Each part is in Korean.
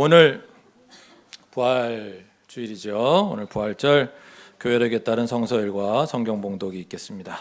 오늘 부활 주일이죠. 오늘 부활절 교회력에 따른 성서일과 성경 봉독이 있겠습니다.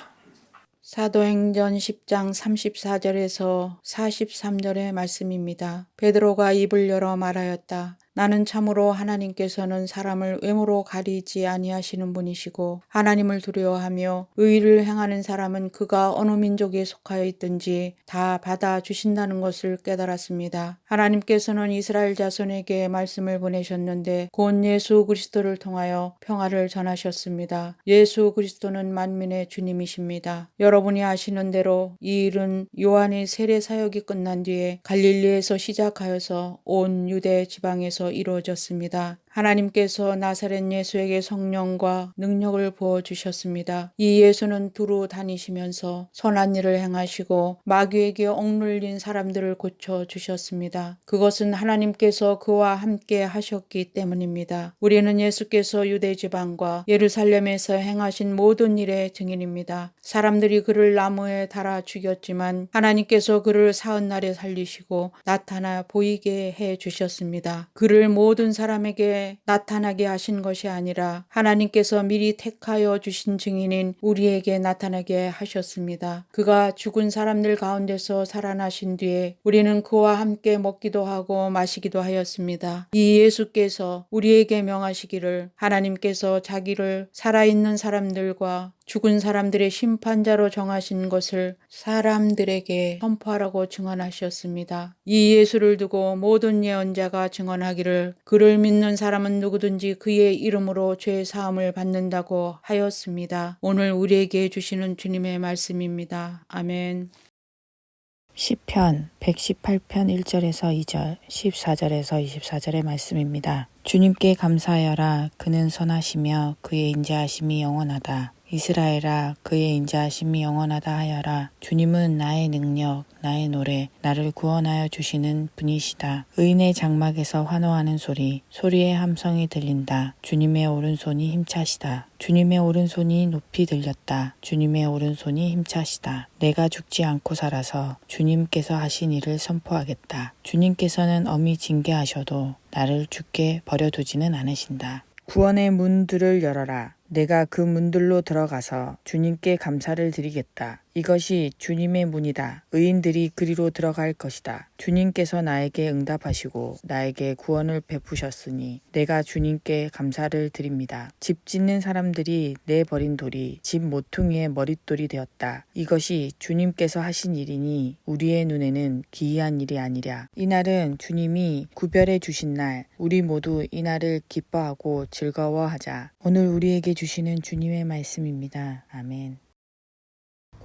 사도행전 10장 34절에서 43절의 말씀입니다. 베드로가 입을 열어 말하였다. 나는 참으로 하나님께서는 사람을 외모로 가리지 아니하시는 분이시고 하나님을 두려워하며 의를 행하는 사람은 그가 어느 민족에 속하여 있든지 다 받아주신다는 것을 깨달았습니다. 하나님께서는 이스라엘 자손에게 말씀을 보내셨는데 곧 예수 그리스도를 통하여 평화를 전하셨습니다. 예수 그리스도는 만민의 주님이십니다. 여러분이 아시는 대로 이 일은 요한의 세례 사역이 끝난 뒤에 갈릴리에서 시작하여서 온 유대 지방에서 이루어졌습니다. 하나님께서 나사렛 예수에게 성령과 능력을 부어주셨습니다. 이 예수는 두루 다니시면서 선한 일을 행하시고 마귀에게 억눌린 사람들을 고쳐주셨습니다. 그것은 하나님께서 그와 함께 하셨기 때문입니다. 우리는 예수께서 유대 지방과 예루살렘에서 행하신 모든 일의 증인입니다. 사람들이 그를 나무에 달아 죽였지만 하나님께서 그를 사흘날에 살리시고 나타나 보이게 해주셨습니다. 그를 모든 사람에게 나타나게 하신 것이 아니라 하나님께서 미리 택하여 주신 증인인 우리에게 나타나게 하셨습니다. 그가 죽은 사람들 가운데서 살아나신 뒤에 우리는 그와 함께 먹기도 하고 마시기도 하였습니다. 이 예수께서 우리에게 명하시기를 하나님께서 자기를 살아있는 사람들과 죽은 사람들의 심판자로 정하신 것을 사람들에게 선포하라고 증언하셨습니다. 이 예수를 두고 모든 예언자가 증언하기를 그를 믿는 사람은 누구든지 그의 이름으로 죄 사함을 받는다고 하였습니다. 오늘 우리에게 주시는 주님의 말씀입니다. 아멘. 시편 118편 1절에서 2절, 14절에서 24절의 말씀입니다. 주님께 감사하여라. 그는 선하시며 그의 인자하심이 영원하다. 이스라엘아, 그의 인자하심이 영원하다 하여라. 주님은 나의 능력, 나의 노래, 나를 구원하여 주시는 분이시다. 의인의 장막에서 환호하는 소리의 함성이 들린다. 주님의 오른손이 힘차시다. 주님의 오른손이 높이 들렸다. 주님의 오른손이 힘차시다. 내가 죽지 않고 살아서 주님께서 하신 일을 선포하겠다. 주님께서는 엄히 징계하셔도 나를 죽게 버려두지는 않으신다. 구원의 문들을 열어라. 내가 그 문들로 들어가서 주님께 감사를 드리겠다. 이것이 주님의 문이다. 의인들이 그리로 들어갈 것이다. 주님께서 나에게 응답하시고 나에게 구원을 베푸셨으니 내가 주님께 감사를 드립니다. 집 짓는 사람들이 내버린 돌이 집 모퉁이의 머릿돌이 되었다. 이것이 주님께서 하신 일이니 우리의 눈에는 기이한 일이 아니랴. 이날은 주님이 구별해 주신 날, 우리 모두 이날을 기뻐하고 즐거워하자. 오늘 우리에게 주시는 주님의 말씀입니다. 아멘.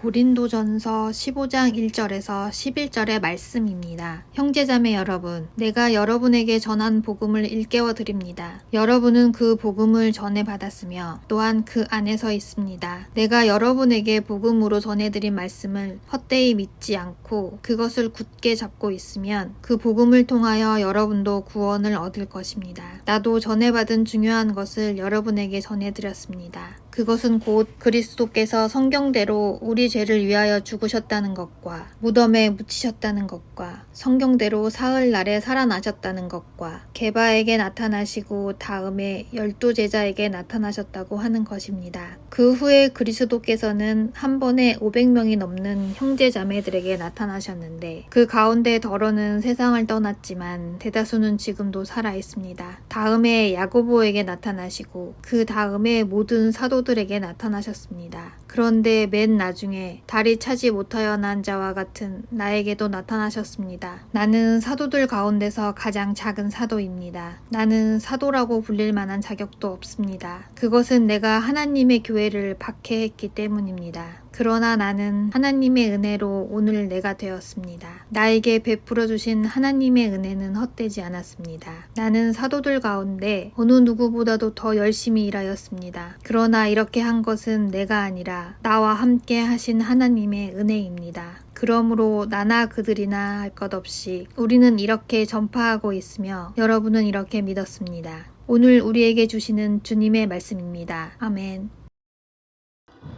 고린도전서 15장 1절에서 11절의 말씀입니다. 형제자매 여러분, 내가 여러분에게 전한 복음을 일깨워 드립니다. 여러분은 그 복음을 전해받았으며 또한 그 안에서 있습니다. 내가 여러분에게 복음으로 전해드린 말씀을 헛되이 믿지 않고 그것을 굳게 잡고 있으면 그 복음을 통하여 여러분도 구원을 얻을 것입니다. 나도 전해받은 중요한 것을 여러분에게 전해드렸습니다. 그것은 곧 그리스도께서 성경대로 우리 죄를 위하여 죽으셨다는 것과 무덤에 묻히셨다는 것과 성경대로 사흘날에 살아나셨다는 것과 게바에게 나타나시고 다음에 12제자에게 나타나셨다고 하는 것입니다. 그 후에 그리스도께서는 한 번에 500명이 넘는 형제 자매들에게 나타나셨는데 그 가운데 더러는 세상을 떠났지만 대다수는 지금도 살아있습니다. 다음에 야고보에게 나타나시고 그 다음에 모든 사도들에게 나타나셨습니다. 그런데 맨 나중에 다리 차지 못하여 난 자와 같은 나에게도 나타나셨습니다. 나는 사도들 가운데서 가장 작은 사도입니다. 나는 사도라고 불릴 만한 자격도 없습니다. 그것은 내가 하나님의 교회를 박해했기 때문입니다. 그러나 나는 하나님의 은혜로 오늘 내가 되었습니다. 나에게 베풀어 주신 하나님의 은혜는 헛되지 않았습니다. 나는 사도들 가운데 어느 누구보다도 더 열심히 일하였습니다. 그러나 이렇게 한 것은 내가 아니라 나와 함께 하신 하나님의 은혜입니다. 그러므로 나나 그들이나 할 것 없이 우리는 이렇게 전파하고 있으며 여러분은 이렇게 믿었습니다. 오늘 우리에게 주시는 주님의 말씀입니다. 아멘.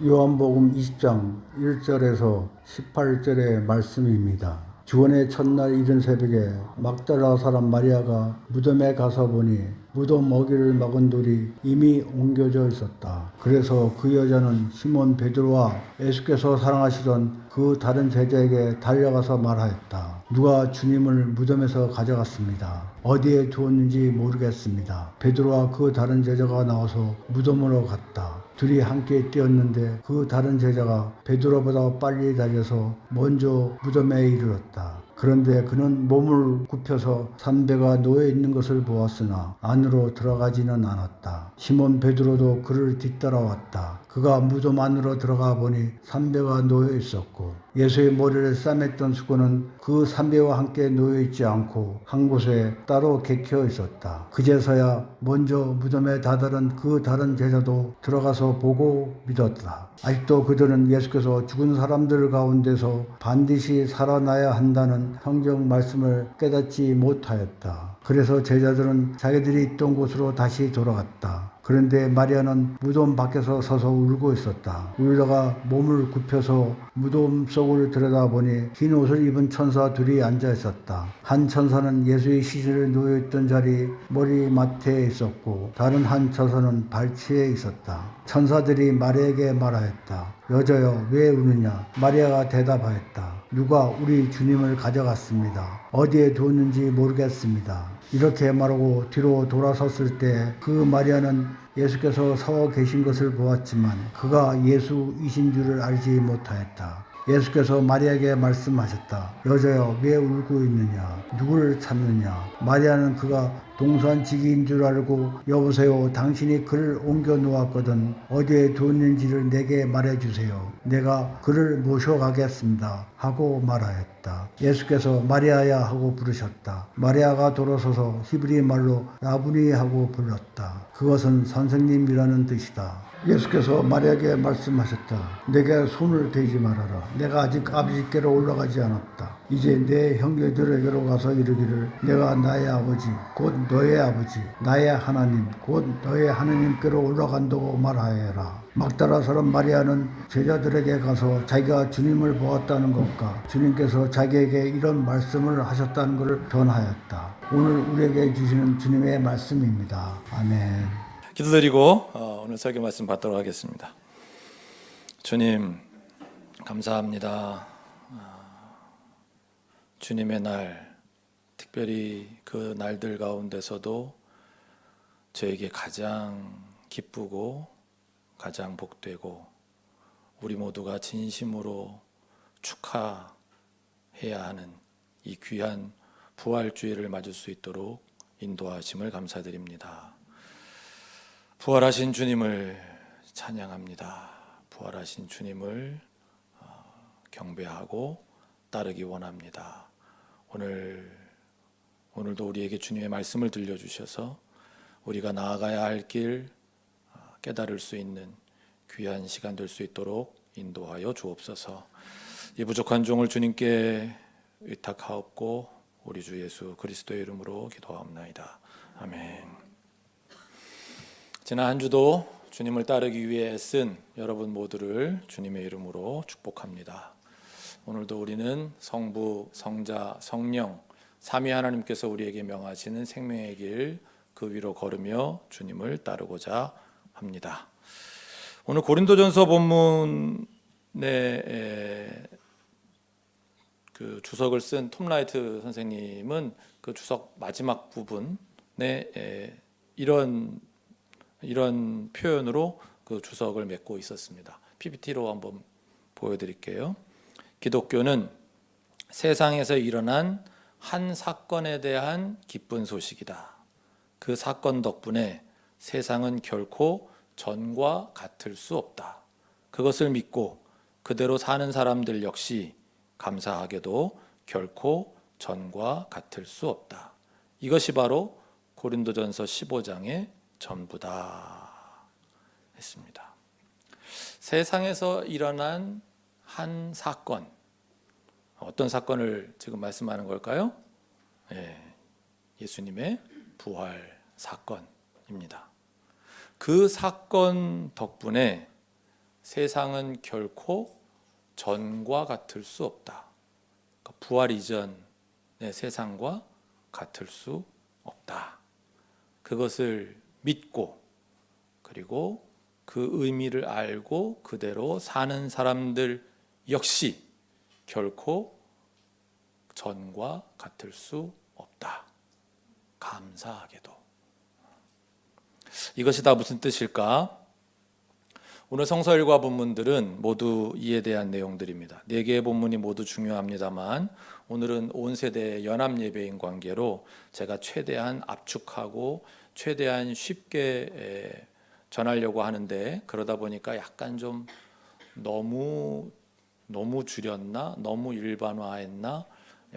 요한복음 20장 1절에서 18절의 말씀입니다. 주원의 첫날 이른 새벽에 막달라 사람 마리아가 무덤에 가서 보니 무덤 어귀를 막은 돌이 이미 옮겨져 있었다. 그래서 그 여자는 시몬 베드로와 예수께서 사랑하시던 그 다른 제자에게 달려가서 말하였다. 누가 주님을 무덤에서 가져갔습니다. 어디에 두었는지 모르겠습니다. 베드로와 그 다른 제자가 나와서 무덤으로 갔다. 둘이 함께 뛰었는데 그 다른 제자가 베드로보다 빨리 달려서 먼저 무덤에 이르렀다. 그런데 그는 몸을 굽혀서 산배가 놓여 있는 것을 보았으나 안으로 들어가지는 않았다. 시몬 베드로도 그를 뒤따라왔다. 그가 무덤 안으로 들어가 보니 산배가 놓여 있었고 예수의 머리를 싸맸던 수건은 그 산배와 함께 놓여 있지 않고 한 곳에 따로 객혀 있었다. 그제서야 먼저 무덤에 다다른 그 다른 제자도 들어가서 보고 믿었다. 아직도 그들은 예수께서 죽은 사람들 가운데서 반드시 살아나야 한다는 성경 말씀을 깨닫지 못하였다. 그래서 제자들은 자기들이 있던 곳으로 다시 돌아갔다. 그런데 마리아는 무덤 밖에서 서서 울고 있었다. 울다가 몸을 굽혀서 무덤 속을 들여다보니 흰 옷을 입은 천사 둘이 앉아 있었다. 한 천사는 예수의 시신을 놓여있던 자리 머리맡에 있었고 다른 한 천사는 발치에 있었다. 천사들이 마리아에게 말하였다. 여자여, 왜 우느냐? 마리아가 대답하였다. 누가 우리 주님을 가져갔습니다. 어디에 두었는지 모르겠습니다. 이렇게 말하고 뒤로 돌아섰을 때 그 마리아는 예수께서 서 계신 것을 보았지만 그가 예수이신 줄을 알지 못하였다. 예수께서 마리아에게 말씀하셨다. 여자여, 왜 울고 있느냐? 누구를 찾느냐? 마리아는 그가 동산지기인 줄 알고 여보세요, 당신이 그를 옮겨 놓았거든 어디에 두었는지를 내게 말해주세요. 내가 그를 모셔가겠습니다 하고 말하였다. 예수께서 마리아야 하고 부르셨다. 마리아가 돌아서서 히브리 말로 라부니 하고 불렀다. 그것은 선생님이라는 뜻이다. 예수께서 마리아에게 말씀하셨다. 내게 손을 대지 말아라. 내가 아직 아버지께로 올라가지 않았다. 이제 내 형제들에게로 가서 이르기를 내가 나의 아버지 곧 너의 아버지 나의 하나님 곧 너의 하나님께로 올라간다고 말하여라. 막달라 사람 마리아는 제자들에게 가서 자기가 주님을 보았다는 것과 주님께서 자기에게 이런 말씀을 하셨다는 것을 전하였다. 오늘 우리에게 주시는 주님의 말씀입니다. 아멘. 기도드리고 오늘 설교 말씀 받도록 하겠습니다. 주님 감사합니다. 주님의 날, 특별히 그 날들 가운데서도 저에게 가장 기쁘고 가장 복되고 우리 모두가 진심으로 축하해야 하는 이 귀한 부활주일을 맞을 수 있도록 인도하심을 감사드립니다. 부활하신 주님을 찬양합니다. 부활하신 주님을 경배하고 따르기 원합니다. 오늘도 우리에게 주님의 말씀을 들려주셔서 우리가 나아가야 할 길 깨달을 수 있는 귀한 시간 될 수 있도록 인도하여 주옵소서. 이 부족한 종을 주님께 의탁하옵고 우리 주 예수 그리스도의 이름으로 기도하옵나이다. 아멘. 지난 한 주도 주님을 따르기 위해 애쓴 여러분 모두를 주님의 이름으로 축복합니다. 오늘도 우리는 성부, 성자, 성령 삼위 하나님께서 우리에게 명하시는 생명의 길 그 위로 걸으며 주님을 따르고자 합니다. 오늘 고린도전서 본문에 그 주석을 쓴 톰 라이트 선생님은 그 주석 마지막 부분에 이런 표현으로 그 주석을 맺고 있었습니다. PPT로 한번 보여드릴게요. 기독교는 세상에서 일어난 한 사건에 대한 기쁜 소식이다. 그 사건 덕분에 세상은 결코 전과 같을 수 없다. 그것을 믿고 그대로 사는 사람들 역시 감사하게도 결코 전과 같을 수 없다. 이것이 바로 고린도전서 15장의 전부다 했습니다. 세상에서 일어난 한 사건, 어떤 사건을 지금 말씀하는 걸까요? 예수님의 부활 사건입니다. 그 사건 덕분에 세상은 결코 전과 같을 수 없다. 부활 이전의 세상과 같을 수 없다. 그것을 믿고 그리고 그 의미를 알고 그대로 사는 사람들 역시 결코 전과 같을 수 없다. 감사하게도. 이것이 다 무슨 뜻일까? 오늘 성서일과 본문들은 모두 이에 대한 내용들입니다. 4개의 본문이 모두 중요합니다만 오늘은 온 세대의 연합 예배인 관계로 제가 최대한 압축하고 최대한 쉽게 전하려고 하는데 그러다 보니까 약간 좀 너무 줄였나? 너무 일반화했나?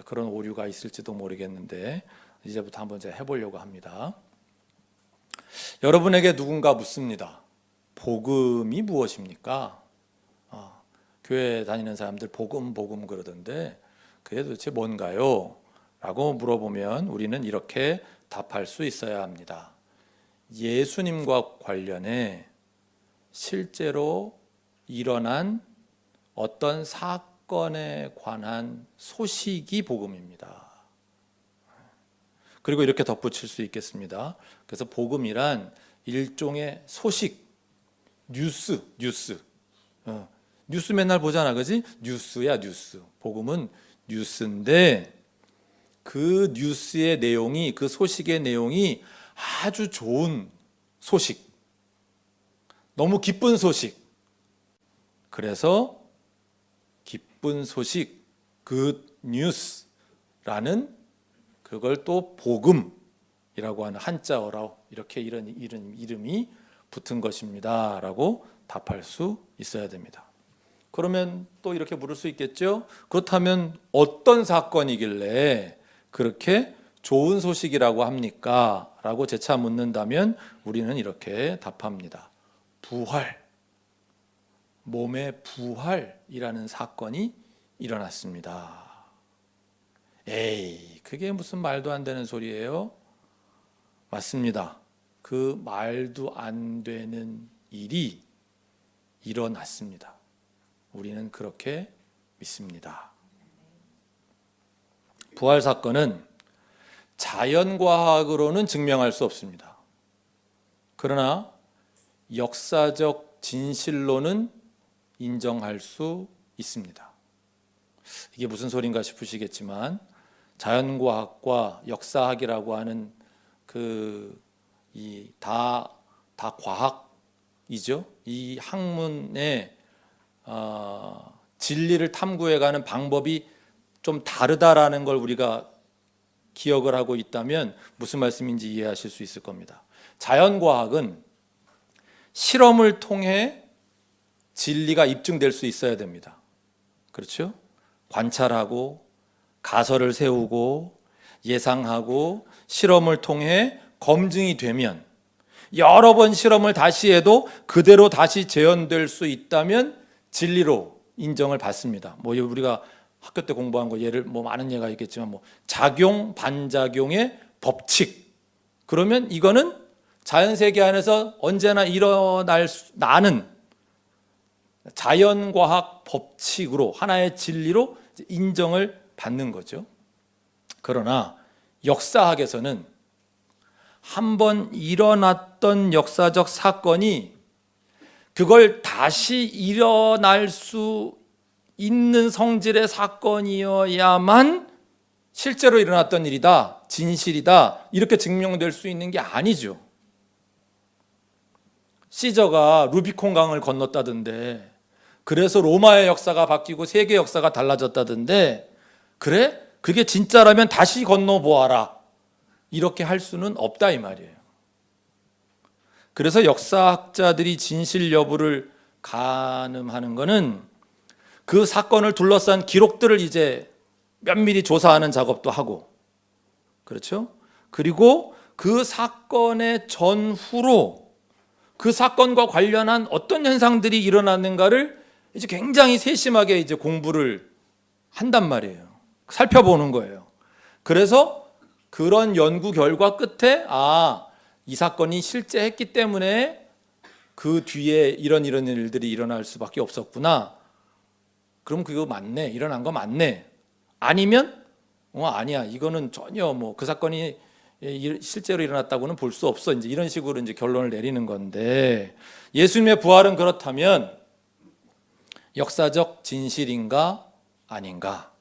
그런 오류가 있을지도 모르겠는데 이제부터 한번 제가 해보려고 합니다. 여러분에게 누군가 묻습니다. 복음이 무엇입니까? 교회 다니는 사람들 복음 그러던데 그게 도대체 뭔가요? 라고 물어보면 우리는 이렇게 답할 수 있어야 합니다. 예수님과 관련해 실제로 일어난 어떤 사건에 관한 소식이 복음입니다. 그리고 이렇게 덧붙일 수 있겠습니다. 그래서 복음이란 일종의 소식, 뉴스. 뉴스 맨날 보잖아, 그지? 뉴스야, 뉴스. 복음은 뉴스인데 그 뉴스의 내용이, 그 소식의 내용이 아주 좋은 소식, 너무 기쁜 소식. 그래서 기쁜 소식, good news라는 그걸 또 복음이라고 하는 한자어로 이렇게 이런 이름이 붙은 것입니다 라고 답할 수 있어야 됩니다. 그러면 또 이렇게 물을 수 있겠죠? 그렇다면 어떤 사건이길래 그렇게 좋은 소식이라고 합니까? 라고 재차 묻는다면 우리는 이렇게 답합니다. 부활, 몸의 부활이라는 사건이 일어났습니다. 에이, 그게 무슨 말도 안 되는 소리예요? 맞습니다. 그 말도 안 되는 일이 일어났습니다. 우리는 그렇게 믿습니다. 부활 사건은 자연과학으로는 증명할 수 없습니다. 그러나 역사적 진실로는 인정할 수 있습니다. 이게 무슨 소린가 싶으시겠지만 자연과학과 역사학이라고 하는 다 과학이죠. 이 학문의 진리를 탐구해가는 방법이 좀 다르다라는 걸 우리가 기억을 하고 있다면 무슨 말씀인지 이해하실 수 있을 겁니다. 자연과학은 실험을 통해 진리가 입증될 수 있어야 됩니다. 그렇죠? 관찰하고 가설을 세우고 예상하고 실험을 통해 검증이 되면 여러 번 실험을 다시 해도 그대로 다시 재현될 수 있다면 진리로 인정을 받습니다. 뭐 우리가 학교 때 공부한 거 예를 많은 예가 있겠지만 작용 반작용의 법칙. 그러면 이거는 자연 세계 안에서 언제나 나는 자연과학 법칙으로 하나의 진리로 인정을 받는 거죠. 그러나 역사학에서는 한번 일어났던 역사적 사건이 그걸 다시 일어날 수 있는 성질의 사건이어야만 실제로 일어났던 일이다, 진실이다 이렇게 증명될 수 있는 게 아니죠. 시저가 루비콘 강을 건넜다던데 그래서 로마의 역사가 바뀌고 세계 역사가 달라졌다던데 그래? 그게 진짜라면 다시 건너보아라 이렇게 할 수는 없다 이 말이에요. 그래서 역사학자들이 진실 여부를 가늠하는 것은 그 사건을 둘러싼 기록들을 이제 면밀히 조사하는 작업도 하고 그렇죠? 그리고 그 사건의 전후로 그 사건과 관련한 어떤 현상들이 일어났는가를 이제 굉장히 세심하게 이제 공부를 한단 말이에요. 살펴보는 거예요. 그래서 그런 연구 결과 끝에 이 사건이 실제 했기 때문에 그 뒤에 이런 일들이 일어날 수밖에 없었구나. 그럼 그거 맞네. 일어난 거 맞네. 아니면 아니야, 이거는 전혀 뭐 그 사건이 실제로 일어났다고는 볼 수 없어. 이제 이런 식으로 이제 결론을 내리는 건데, 예수님의 부활은 그렇다면 역사적 진실인가 아닌가?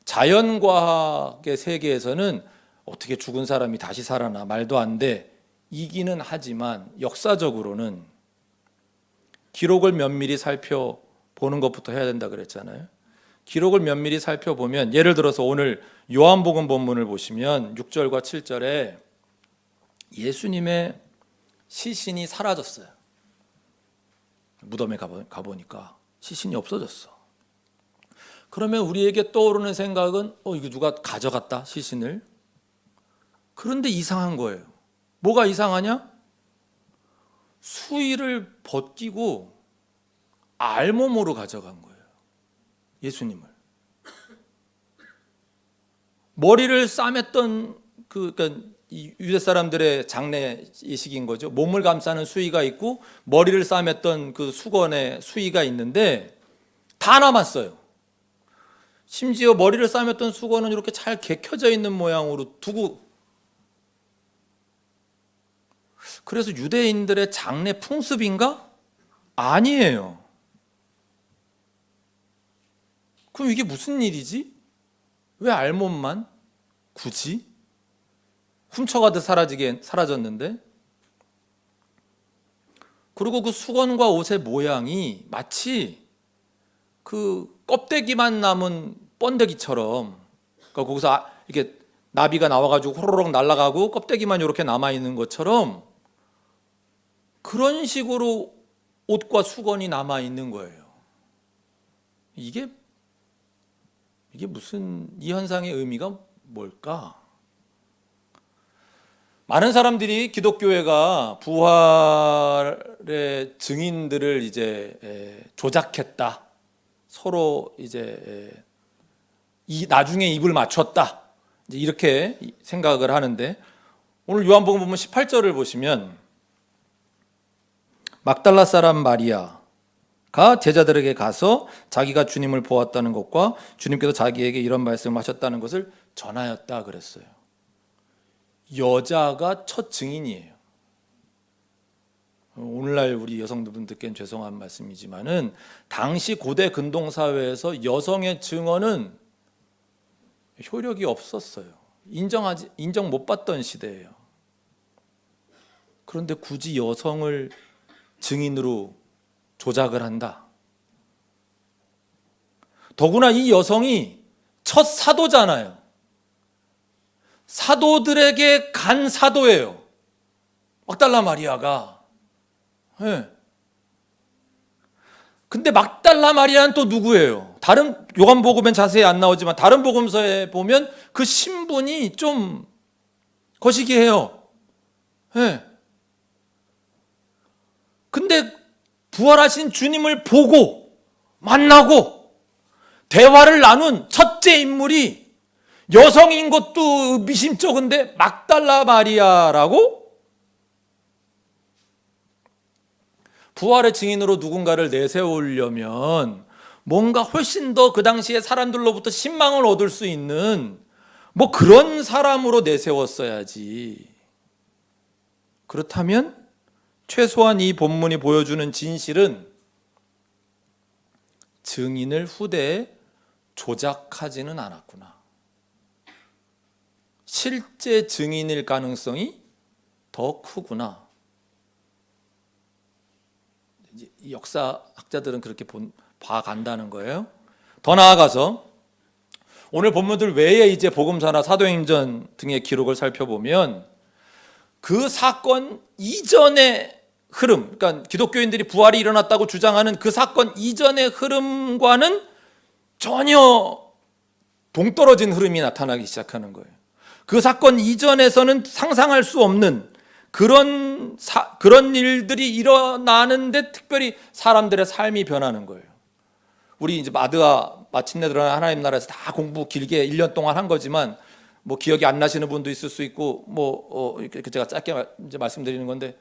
자연과학의 세계에서는 어떻게 죽은 사람이 다시 살아나 말도 안 돼 이기는 하지만, 역사적으로는 기록을 면밀히 살펴보는 것부터 해야 된다 그랬잖아요. 기록을 면밀히 살펴보면, 예를 들어서 오늘 요한복음 본문을 보시면 6절과 7절에 예수님의 시신이 사라졌어요. 무덤에 가보니까 시신이 없어졌어. 그러면 우리에게 떠오르는 생각은 이거 누가 가져갔다, 시신을. 그런데 이상한 거예요. 뭐가 이상하냐? 수의를 벗기고 알몸으로 가져간 거예요, 예수님을. 머리를 싸맸던 그러니까 이 유대 사람들의 장례 예식인 거죠. 몸을 감싸는 수의가 있고 머리를 싸맸던 그 수건의 수의가 있는데 다 남았어요. 심지어 머리를 싸맸던 수건은 이렇게 잘 개켜져 있는 모양으로 두고, 그래서 유대인들의 장례 풍습인가? 아니에요. 그럼 이게 무슨 일이지? 왜 알몸만 굳이 훔쳐가듯 사라졌는데? 그리고 그 수건과 옷의 모양이 마치 그 껍데기만 남은 번데기처럼, 그러니까 거기서 이렇게 나비가 나와가지고 호로록 날아가고 껍데기만 이렇게 남아 있는 것처럼 그런 식으로 옷과 수건이 남아 있는 거예요. 이게 무슨, 이 현상의 의미가 뭘까? 많은 사람들이 기독교회가 부활의 증인들을 이제 조작했다, 서로 이제 나중에 입을 맞췄다, 이제 이렇게 생각을 하는데, 오늘 요한복음 보면 18절을 보시면 막달라 사람 마리아가 제자들에게 가서 자기가 주님을 보았다는 것과 주님께서 자기에게 이런 말씀을 하셨다는 것을 전하였다 그랬어요. 여자가 첫 증인이에요. 오늘날 우리 여성분들께는 죄송한 말씀이지만은 당시 고대 근동 사회에서 여성의 증언은 효력이 없었어요. 인정 못 받던 시대예요. 그런데 굳이 여성을 증인으로 조작을 한다. 더구나 이 여성이 첫 사도잖아요. 사도들에게 간 사도예요, 막달라 마리아가. 네. 근데 막달라 마리아는 또 누구예요? 다른 요한복음엔 자세히 안 나오지만 다른 복음서에 보면 그 신분이 좀 거시기해요. 네. 근데 부활하신 주님을 보고 만나고 대화를 나눈 첫째 인물이 여성인 것도 미심쩍은데 막달라 마리아라고? 부활의 증인으로 누군가를 내세우려면 뭔가 훨씬 더 그 당시에 사람들로부터 신망을 얻을 수 있는 뭐 그런 사람으로 내세웠어야지. 그렇다면 최소한 이 본문이 보여주는 진실은 증인을 후대에 조작하지는 않았구나. 실제 증인일 가능성이 더 크구나. 역사학자들은 그렇게 봐간다는 거예요. 더 나아가서 오늘 본문들 외에 이제 복음서나 사도행전 등의 기록을 살펴보면 그 사건 이전의 흐름, 그러니까 기독교인들이 부활이 일어났다고 주장하는 그 사건 이전의 흐름과는 전혀 동떨어진 흐름이 나타나기 시작하는 거예요. 그 사건 이전에서는 상상할 수 없는 그런 일들이 일어나는데 특별히 사람들의 삶이 변하는 거예요. 우리 이제 마드아 마침내 드러난 하나님 나라에서 다 공부 길게 1년 동안 한 거지만 뭐 기억이 안 나시는 분도 있을 수 있고 제가 짧게 이제 말씀드리는 건데,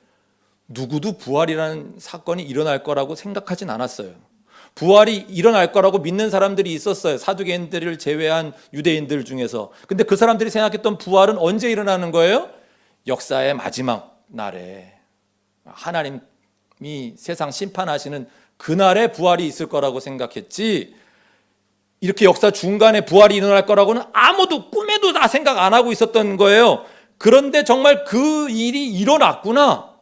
누구도 부활이라는 사건이 일어날 거라고 생각하진 않았어요. 부활이 일어날 거라고 믿는 사람들이 있었어요. 사두개인들을 제외한 유대인들 중에서. 근데 그 사람들이 생각했던 부활은 언제 일어나는 거예요? 역사의 마지막 날에 하나님이 세상 심판하시는 그날에 부활이 있을 거라고 생각했지, 이렇게 역사 중간에 부활이 일어날 거라고는 아무도 꿈에도 다 생각 안 하고 있었던 거예요. 그런데 정말 그 일이 일어났구나,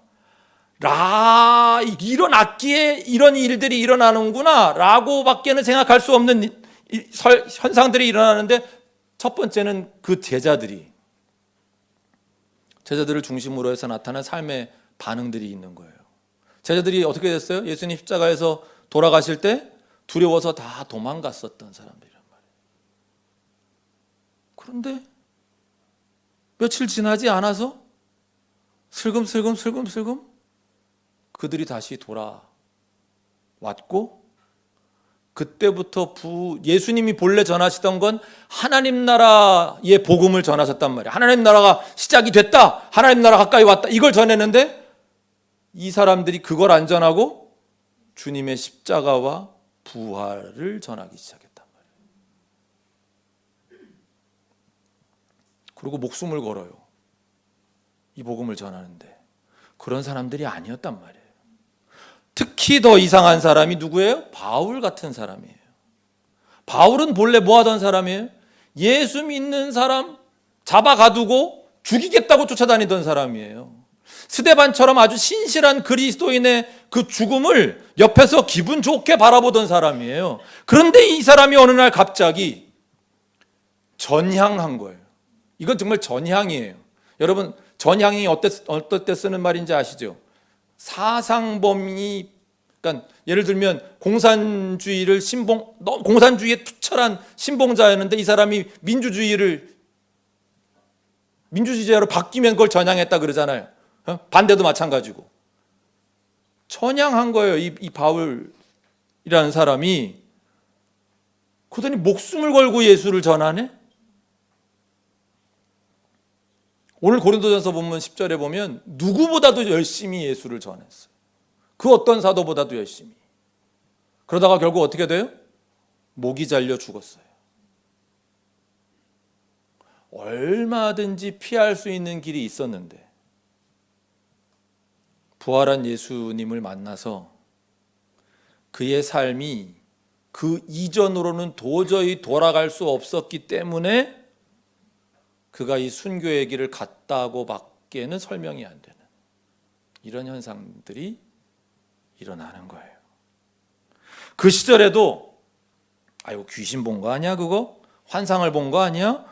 일어났기에 이런 일들이 일어나는구나 라고 밖에는 생각할 수 없는 현상들이 일어나는데, 첫 번째는 그 제자들을 중심으로 해서 나타난 삶의 반응들이 있는 거예요. 제자들이 어떻게 됐어요? 예수님 십자가에서 돌아가실 때 두려워서 다 도망갔었던 사람들이란 말이에요. 그런데 며칠 지나지 않아서 슬금슬금 그들이 다시 돌아왔고, 그때부터 예수님이 본래 전하시던 건 하나님 나라의 복음을 전하셨단 말이에요. 하나님 나라가 시작이 됐다, 하나님 나라 가까이 왔다, 이걸 전했는데 이 사람들이 그걸 안 전하고 주님의 십자가와 부활을 전하기 시작했단 말이에요. 그리고 목숨을 걸어요, 이 복음을 전하는데. 그런 사람들이 아니었단 말이에요. 특히 더 이상한 사람이 누구예요? 바울 같은 사람이에요. 바울은 본래 뭐 하던 사람이에요? 예수 믿는 사람 잡아가두고 죽이겠다고 쫓아다니던 사람이에요. 스데반처럼 아주 신실한 그리스도인의 그 죽음을 옆에서 기분 좋게 바라보던 사람이에요. 그런데 이 사람이 어느 날 갑자기 전향한 거예요. 이건 정말 전향이에요. 여러분, 전향이 어떨 때 쓰는 말인지 아시죠? 사상범위, 그러니까 예를 들면 공산주의에 투철한 신봉자였는데 이 사람이 민주주의자로 바뀌면 그걸 전향했다 그러잖아요. 반대도 마찬가지고. 전향한 거예요, 이 바울이라는 사람이. 그러더니 목숨을 걸고 예수를 전하네? 오늘 고린도전서 보면 10절에 보면 누구보다도 열심히 예수를 전했어요. 그 어떤 사도보다도 열심히. 그러다가 결국 어떻게 돼요? 목이 잘려 죽었어요. 얼마든지 피할 수 있는 길이 있었는데 부활한 예수님을 만나서 그의 삶이 그 이전으로는 도저히 돌아갈 수 없었기 때문에 그가 이 순교의 길을 갔다고 밖에는 설명이 안 되는 이런 현상들이 일어나는 거예요. 그 시절에도 아이고 귀신 본 거 아니야 그거? 환상을 본 거 아니야?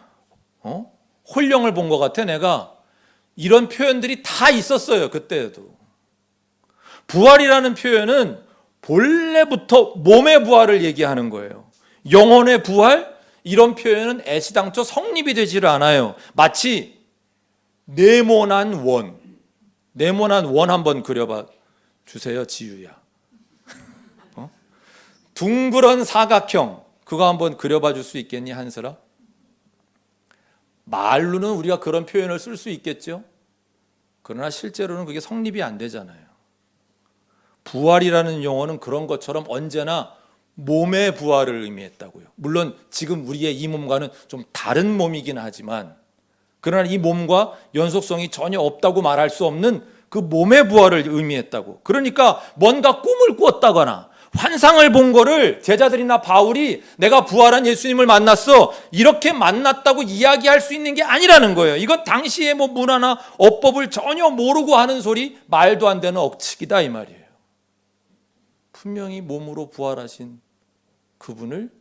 홀령을 본 것 같아 내가. 이런 표현들이 다 있었어요. 그때에도. 부활이라는 표현은 본래부터 몸의 부활을 얘기하는 거예요. 영혼의 부활? 이런 표현은 애시당초 성립이 되지를 않아요. 마치 네모난 원 한번 그려봐 주세요, 지유야. 둥그런 사각형 그거 한번 그려봐 줄 수 있겠니, 한슬아? 말로는 우리가 그런 표현을 쓸 수 있겠죠. 그러나 실제로는 그게 성립이 안 되잖아요. 부활이라는 용어는 그런 것처럼 언제나 몸의 부활을 의미했다고요. 물론 지금 우리의 이 몸과는 좀 다른 몸이긴 하지만, 그러나 이 몸과 연속성이 전혀 없다고 말할 수 없는 그 몸의 부활을 의미했다고. 그러니까 뭔가 꿈을 꾸었다거나 환상을 본 거를 제자들이나 바울이 내가 부활한 예수님을 만났어 이렇게 만났다고 이야기할 수 있는 게 아니라는 거예요. 이건 당시의 뭐 문화나 어법을 전혀 모르고 하는 소리, 말도 안 되는 억측이다 이 말이에요. 분명히 몸으로 부활하신 그분을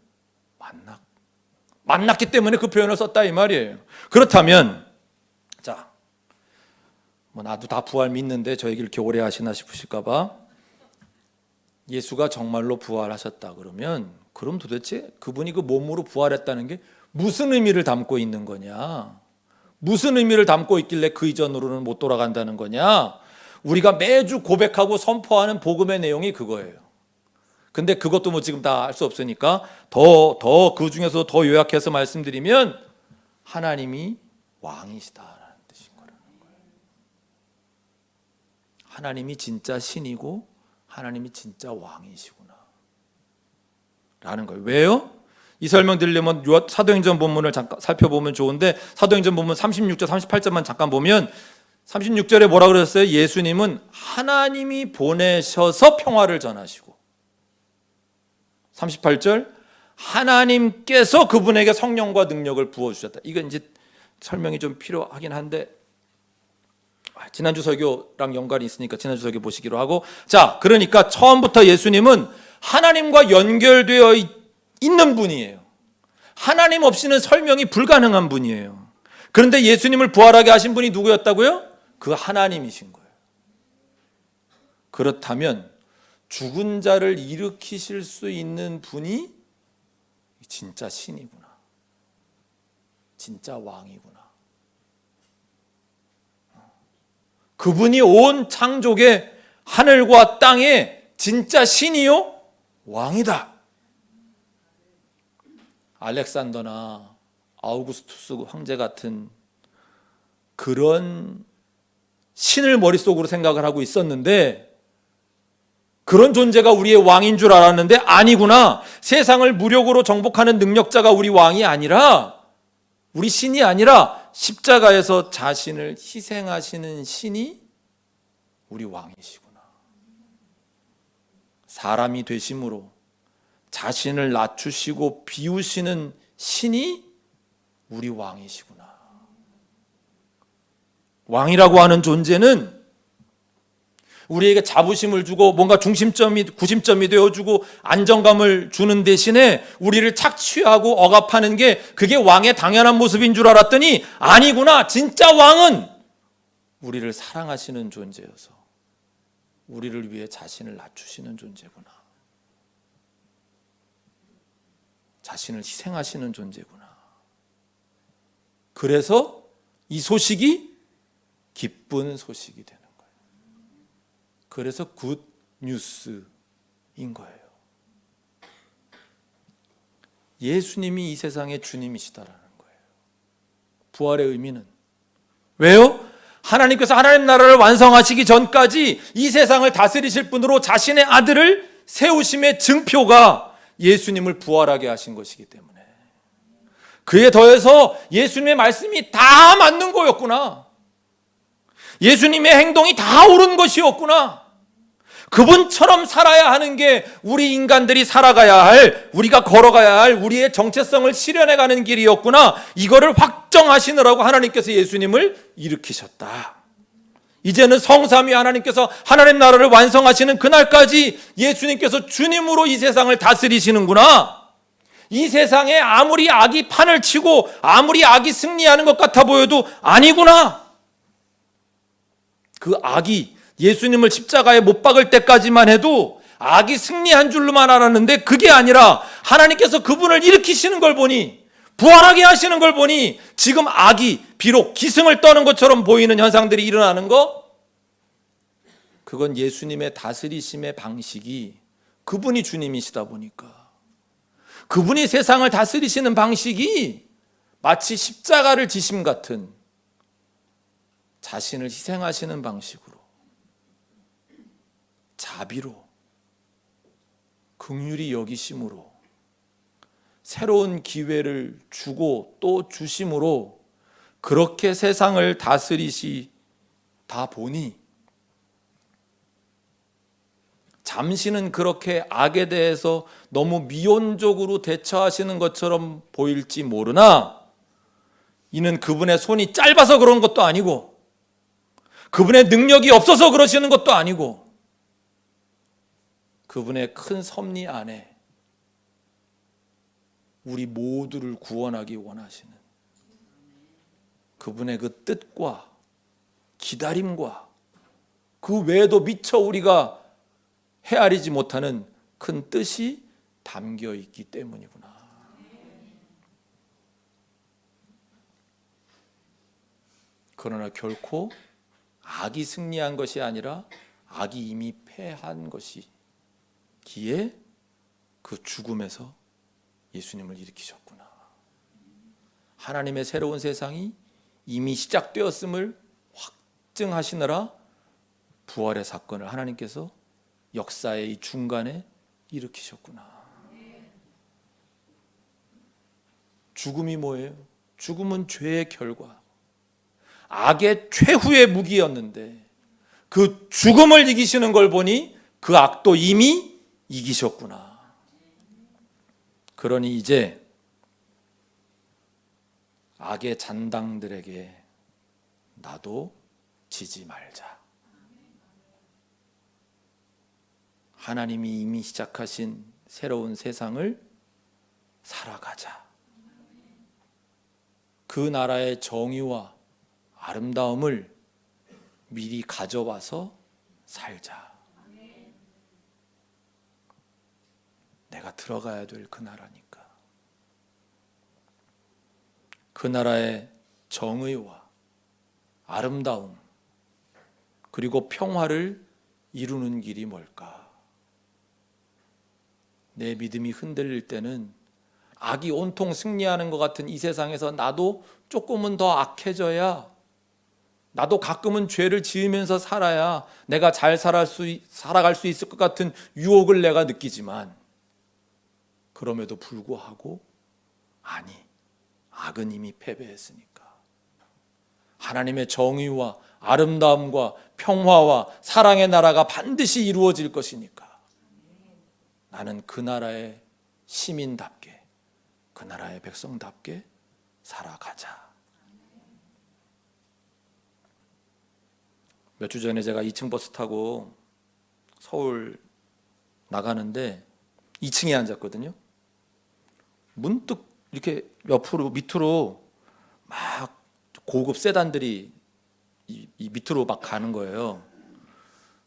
만났기 때문에 그 표현을 썼다 이 말이에요. 그렇다면 자, 뭐 나도 다 부활 믿는데 저 얘기를 이렇게 오래 하시나 싶으실까 봐, 예수가 정말로 부활하셨다 그럼 도대체 그분이 그 몸으로 부활했다는 게 무슨 의미를 담고 있는 거냐? 무슨 의미를 담고 있길래 그 이전으로는 못 돌아간다는 거냐? 우리가 매주 고백하고 선포하는 복음의 내용이 그거예요. 근데 그것도 뭐 지금 다 알 수 없으니까 더 그 중에서 더 요약해서 말씀드리면 하나님이 왕이시다라는 뜻인 거라는 거예요. 하나님이 진짜 신이고 하나님이 진짜 왕이시구나. 라는 거예요. 왜요? 이 설명 드리려면 사도행전 본문을 잠깐 살펴보면 좋은데, 사도행전 본문 36절 38절만 잠깐 보면 36절에 뭐라 그랬어요? 예수님은 하나님이 보내셔서 평화를 전하시고, 38절 하나님께서 그분에게 성령과 능력을 부어주셨다. 이건 이제 설명이 좀 필요하긴 한데 지난주 설교랑 연관이 있으니까 지난주 설교 보시기로 하고, 자, 그러니까 처음부터 예수님은 하나님과 연결되어 있는 분이에요. 하나님 없이는 설명이 불가능한 분이에요. 그런데 예수님을 부활하게 하신 분이 누구였다고요? 그 하나님이신 거예요. 그렇다면 죽은 자를 일으키실 수 있는 분이 진짜 신이구나, 진짜 왕이구나. 그분이 온 창조계 하늘과 땅에 진짜 신이요 왕이다. 알렉산더나 아우구스투스 황제 같은 그런 신을 머릿속으로 생각을 하고 있었는데, 그런 존재가 우리의 왕인 줄 알았는데 아니구나. 세상을 무력으로 정복하는 능력자가 우리 왕이 아니라, 우리 신이 아니라 십자가에서 자신을 희생하시는 신이 우리 왕이시구나. 사람이 되심으로 자신을 낮추시고 비우시는 신이 우리 왕이시구나. 왕이라고 하는 존재는 우리에게 자부심을 주고 뭔가 구심점이 되어주고 안정감을 주는 대신에 우리를 착취하고 억압하는 게, 그게 왕의 당연한 모습인 줄 알았더니 아니구나. 진짜 왕은 우리를 사랑하시는 존재여서 우리를 위해 자신을 낮추시는 존재구나. 자신을 희생하시는 존재구나. 그래서 이 소식이 기쁜 소식이 되는 거예요. 그래서 굿 뉴스인 거예요. 예수님이 이 세상의 주님이시다라는 거예요. 부활의 의미는 왜요? 하나님께서 하나님 나라를 완성하시기 전까지 이 세상을 다스리실 분으로 자신의 아들을 세우심의 증표가 예수님을 부활하게 하신 것이기 때문에, 그에 더해서 예수님의 말씀이 다 맞는 거였구나. 예수님의 행동이 다 옳은 것이었구나. 그분처럼 살아야 하는 게 우리 인간들이 살아가야 할, 우리가 걸어가야 할 우리의 정체성을 실현해가는 길이었구나. 이거를 확정하시느라고 하나님께서 예수님을 일으키셨다. 이제는 성삼위 하나님께서 하나님 나라를 완성하시는 그날까지 예수님께서 주님으로 이 세상을 다스리시는구나. 이 세상에 아무리 악이 판을 치고 아무리 악이 승리하는 것 같아 보여도 아니구나. 그 악이 예수님을 십자가에 못 박을 때까지만 해도 악이 승리한 줄로만 알았는데, 그게 아니라 하나님께서 그분을 일으키시는 걸 보니, 부활하게 하시는 걸 보니 지금 악이 비록 기승을 떠는 것처럼 보이는 현상들이 일어나는 거, 그건 예수님의 다스리심의 방식이, 그분이 주님이시다 보니까 그분이 세상을 다스리시는 방식이 마치 십자가를 지심 같은 자신을 희생하시는 방식으로, 자비로, 긍휼히 여기심으로, 새로운 기회를 주고 또 주심으로 그렇게 세상을 다스리시다 보니, 잠시는 그렇게 악에 대해서 너무 미온적으로 대처하시는 것처럼 보일지 모르나, 이는 그분의 손이 짧아서 그런 것도 아니고 그분의 능력이 없어서 그러시는 것도 아니고, 그분의 큰 섭리 안에 우리 모두를 구원하기 원하시는 그분의 그 뜻과 기다림과 그 외에도 미처 우리가 헤아리지 못하는 큰 뜻이 담겨 있기 때문이구나. 그러나 결코 악이 승리한 것이 아니라 악이 이미 패한 것이기에 그 죽음에서 예수님을 일으키셨구나. 하나님의 새로운 세상이 이미 시작되었음을 확증하시느라 부활의 사건을 하나님께서 역사의 이 중간에 일으키셨구나. 죽음이 뭐예요? 죽음은 죄의 결과, 악의 최후의 무기였는데 그 죽음을 이기시는 걸 보니 그 악도 이미 이기셨구나. 그러니 이제 악의 잔당들에게 나도 지지 말자. 하나님이 이미 시작하신 새로운 세상을 살아가자. 그 나라의 정의와 아름다움을 미리 가져와서 살자. 내가 들어가야 될 그 나라니까. 그 나라의 정의와 아름다움 그리고 평화를 이루는 길이 뭘까? 내 믿음이 흔들릴 때는 악이 온통 승리하는 것 같은 이 세상에서 나도 조금은 더 악해져야, 나도 가끔은 죄를 지으면서 살아야 내가 잘 살아갈 수 있을 것 같은 유혹을 내가 느끼지만, 그럼에도 불구하고 아니, 악은 이미 패배했으니까 하나님의 정의와 아름다움과 평화와 사랑의 나라가 반드시 이루어질 것이니까 나는 그 나라의 시민답게, 그 나라의 백성답게 살아가자. 몇 주 전에 제가 2층 버스 타고 서울 나가는데 2층에 앉았거든요. 문득 이렇게 옆으로 밑으로 막 고급 세단들이 이 밑으로 막 가는 거예요.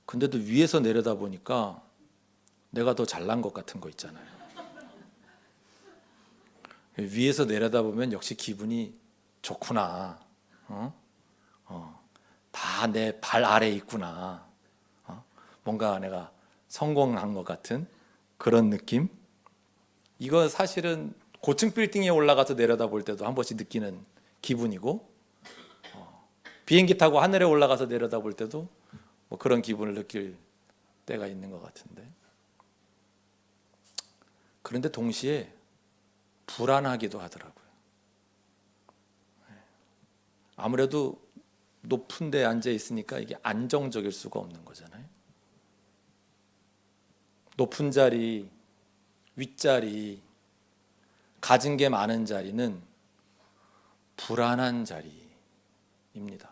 근데도 위에서 내려다 보니까 내가 더 잘난 것 같은 거 있잖아요. 위에서 내려다 보면 역시 기분이 좋구나. 다 내 발 아래에 있구나. 뭔가 내가 성공한 것 같은 그런 느낌. 이거 사실은 고층 빌딩에 올라가서 내려다 볼 때도 한 번씩 느끼는 기분이고, 비행기 타고 하늘에 올라가서 내려다 볼 때도 뭐 그런 기분을 느낄 때가 있는 것 같은데, 그런데 동시에 불안하기도 하더라고요. 아무래도 높은 데 앉아 있으니까 이게 안정적일 수가 없는 거잖아요. 높은 자리, 윗자리, 가진 게 많은 자리는 불안한 자리입니다.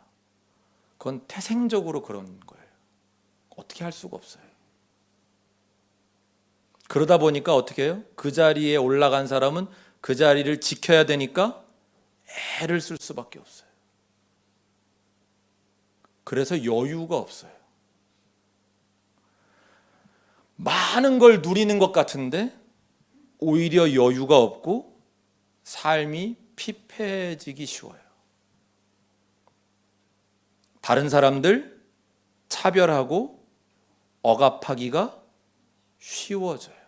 그건 태생적으로 그런 거예요. 어떻게 할 수가 없어요. 그러다 보니까 어떻게 해요? 그 자리에 올라간 사람은 그 자리를 지켜야 되니까 애를 쓸 수밖에 없어요. 그래서 여유가 없어요. 많은 걸 누리는 것 같은데 오히려 여유가 없고 삶이 피폐해지기 쉬워요. 다른 사람들 차별하고 억압하기가 쉬워져요.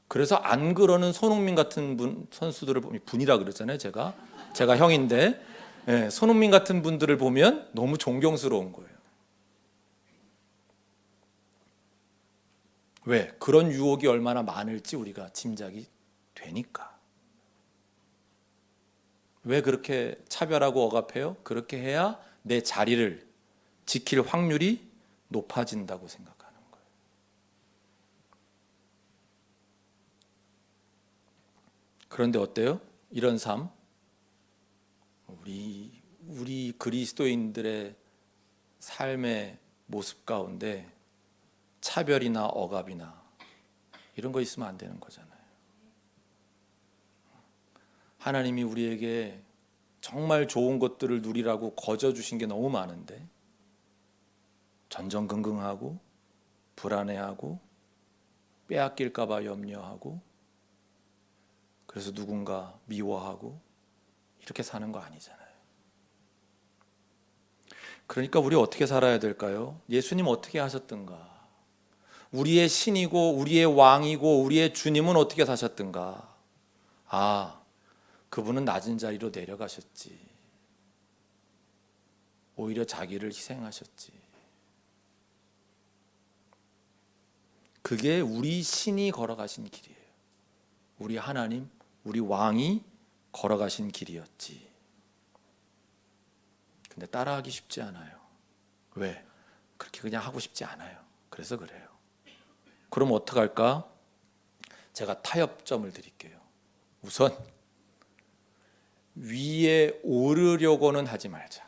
그래서 안 그러는 손흥민 같은 선수들을 보면, 분이라 그러잖아요. 제가 형인데, 손흥민 같은 분들을 보면 너무 존경스러운 거예요. 왜? 그런 유혹이 얼마나 많을지 우리가 짐작이 되니까. 왜 그렇게 차별하고 억압해요? 그렇게 해야 내 자리를 지킬 확률이 높아진다고 생각하는 거예요. 그런데 어때요? 이런 삶, 우리 그리스도인들의 삶의 모습 가운데 차별이나 억압이나 이런 거 있으면 안 되는 거잖아요. 하나님이 우리에게 정말 좋은 것들을 누리라고 거저 주신 게 너무 많은데 전전긍긍하고 불안해하고 빼앗길까 봐 염려하고, 그래서 누군가 미워하고 이렇게 사는 거 아니잖아요. 그러니까 우리 어떻게 살아야 될까요? 예수님 어떻게 하셨던가? 우리의 신이고 우리의 왕이고 우리의 주님은 어떻게 사셨던가? 그분은 낮은 자리로 내려가셨지. 오히려 자기를 희생하셨지. 그게 우리 신이 걸어가신 길이에요. 우리 하나님, 우리 왕이 걸어가신 길이었지. 근데 따라하기 쉽지 않아요. 왜? 그렇게 그냥 하고 싶지 않아요. 그래서 그래요. 그럼 어떡할까? 제가 타협점을 드릴게요. 우선 위에 오르려고는 하지 말자.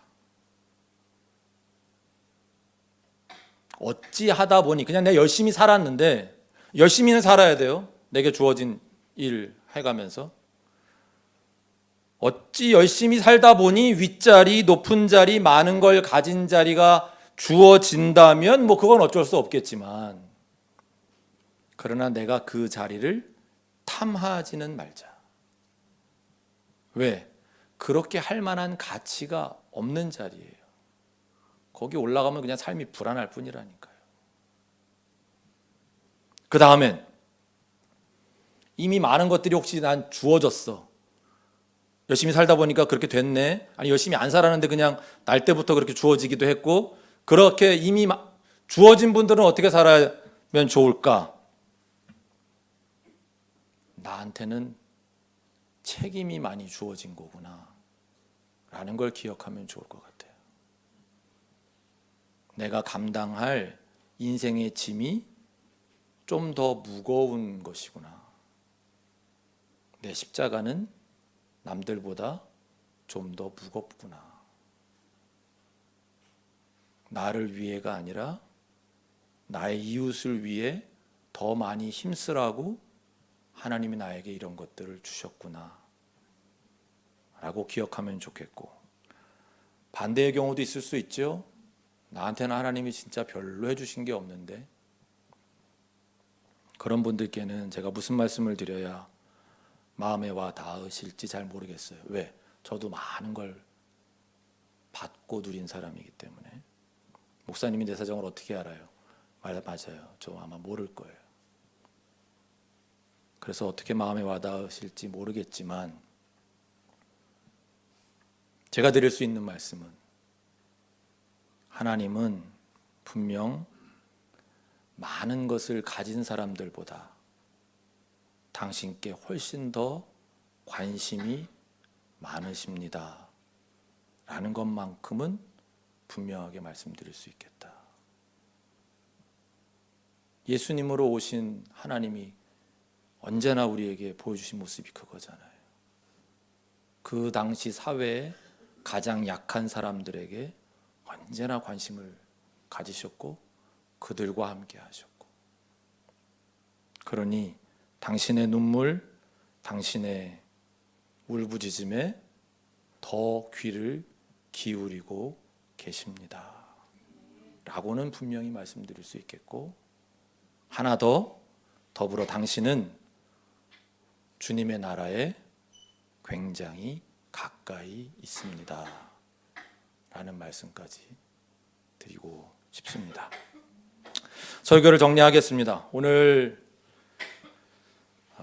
어찌 하다 보니 그냥 내가 열심히 살았는데, 열심히는 살아야 돼요. 내게 주어진 일 해가면서. 어찌 열심히 살다 보니 윗자리, 높은 자리, 많은 걸 가진 자리가 주어진다면 뭐 그건 어쩔 수 없겠지만, 그러나 내가 그 자리를 탐하지는 말자. 왜? 그렇게 할 만한 가치가 없는 자리예요. 거기 올라가면 그냥 삶이 불안할 뿐이라니까요. 그 다음엔 이미 많은 것들이 혹시 난 주어졌어. 열심히 살다 보니까 그렇게 됐네. 아니 열심히 안 살았는데 그냥 날 때부터 그렇게 주어지기도 했고, 그렇게 이미 주어진 분들은 어떻게 살아면 좋을까? 나한테는 책임이 많이 주어진 거구나 라는 걸 기억하면 좋을 것 같아요. 내가 감당할 인생의 짐이 좀 더 무거운 것이구나. 내 십자가는 남들보다 좀 더 무겁구나. 나를 위해가 아니라 나의 이웃을 위해 더 많이 힘쓰라고 하나님이 나에게 이런 것들을 주셨구나 라고 기억하면 좋겠고, 반대의 경우도 있을 수 있죠. 나한테는 하나님이 진짜 별로 해주신 게 없는데, 그런 분들께는 제가 무슨 말씀을 드려야 마음에 와 닿으실지 잘 모르겠어요. 왜? 저도 많은 걸 받고 누린 사람이기 때문에. 목사님이 내 사정을 어떻게 알아요? 맞아요. 저 아마 모를 거예요. 그래서 어떻게 마음에 와 닿으실지 모르겠지만, 제가 드릴 수 있는 말씀은, 하나님은 분명 많은 것을 가진 사람들보다 당신께 훨씬 더 관심이 많으십니다 라는 것만큼은 분명하게 말씀드릴 수 있겠다. 예수님으로 오신 하나님이 언제나 우리에게 보여주신 모습이 그거잖아요. 그 당시 사회에 가장 약한 사람들에게 언제나 관심을 가지셨고 그들과 함께 하셨고, 그러니 당신의 눈물, 당신의 울부짖음에 더 귀를 기울이고 계십니다 라고는 분명히 말씀드릴 수 있겠고, 하나 더 더불어 당신은 주님의 나라에 굉장히 가까이 있습니다 라는 말씀까지 드리고 싶습니다. 설교를 정리하겠습니다. 오늘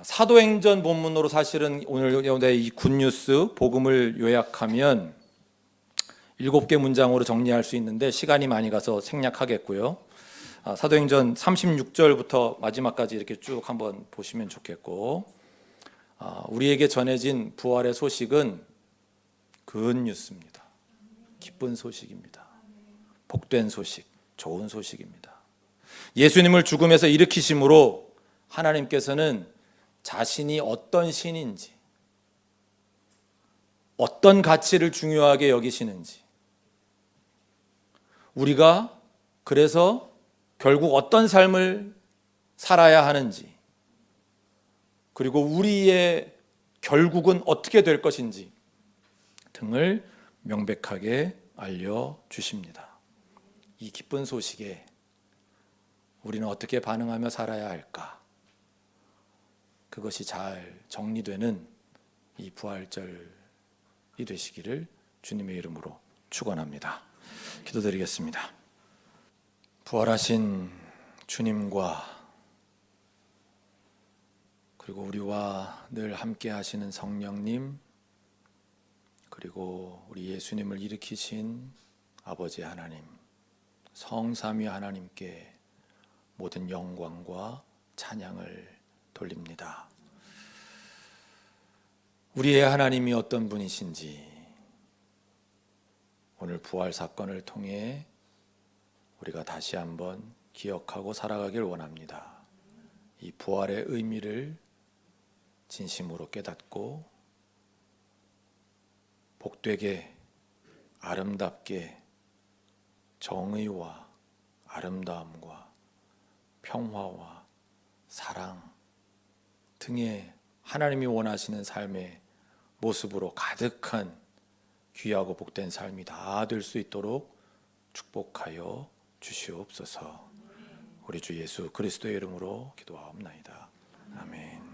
사도행전 본문으로 사실은 오늘 이 굿뉴스 복음을 요약하면 7개 문장으로 정리할 수 있는데 시간이 많이 가서 생략하겠고요. 사도행전 36절부터 마지막까지 이렇게 쭉 한번 보시면 좋겠고, 우리에게 전해진 부활의 소식은 굿뉴스입니다. 기쁜 소식입니다. 복된 소식, 좋은 소식입니다. 예수님을 죽음에서 일으키심으로 하나님께서는 자신이 어떤 신인지, 어떤 가치를 중요하게 여기시는지, 우리가 그래서 결국 어떤 삶을 살아야 하는지, 그리고 우리의 결국은 어떻게 될 것인지 등을 명백하게 알려주십니다. 이 기쁜 소식에 우리는 어떻게 반응하며 살아야 할까? 그것이 잘 정리되는 이 부활절이 되시기를 주님의 이름으로 축원합니다. 기도드리겠습니다. 부활하신 주님과 그리고 우리와 늘 함께 하시는 성령님, 그리고 우리 예수님을 일으키신 아버지 하나님, 성삼위 하나님께 모든 영광과 찬양을 돌립니다. 우리의 하나님이 어떤 분이신지 오늘 부활 사건을 통해 우리가 다시 한번 기억하고 살아가길 원합니다. 이 부활의 의미를 진심으로 깨닫고 복되게 아름답게 정의와 아름다움과 평화와 사랑 등의 하나님이 원하시는 삶의 모습으로 가득한 귀하고 복된 삶이 다 될 수 있도록 축복하여 주시옵소서. 우리 주 예수 그리스도의 이름으로 기도하옵나이다. 아멘.